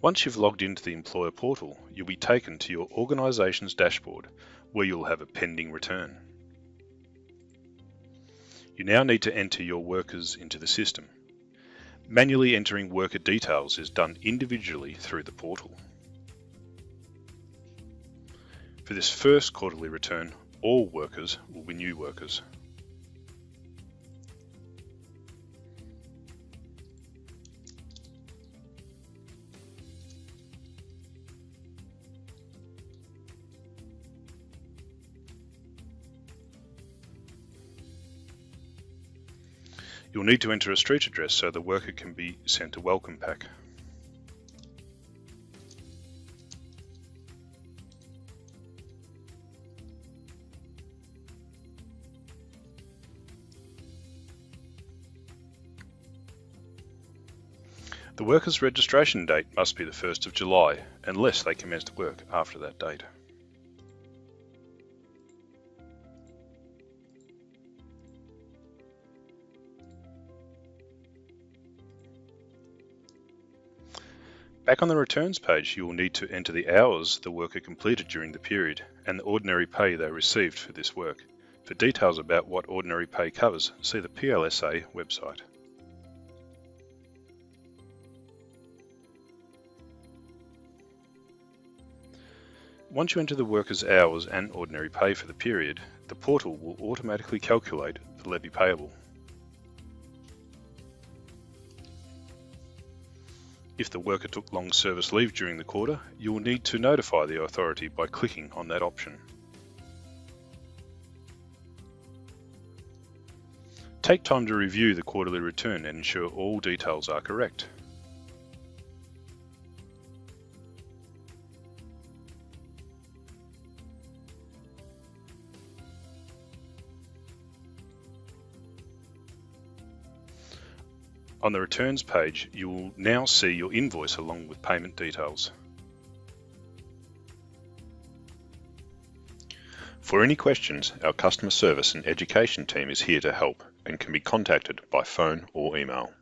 Once you've logged into the employer portal, you'll be taken to your organisation's dashboard where you'll have a pending return. You now need to enter your workers into the system. Manually entering worker details is done individually through the portal. For this first quarterly return, all workers will be new workers. You'll need to enter a street address so the worker can be sent a welcome pack. The worker's registration date must be the 1st of July, unless they commenced work after that date. Back on the returns page, you will need to enter the hours the worker completed during the period and the ordinary pay they received for this work. For details about what ordinary pay covers, see the PLSA website. Once you enter the worker's hours and ordinary pay for the period, the portal will automatically calculate the levy payable. If the worker took long service leave during the quarter, you will need to notify the authority by clicking on that option. Take time to review the quarterly return and ensure all details are correct. On the returns page, you will now see your invoice along with payment details. For any questions, our customer service and education team is here to help and can be contacted by phone or email.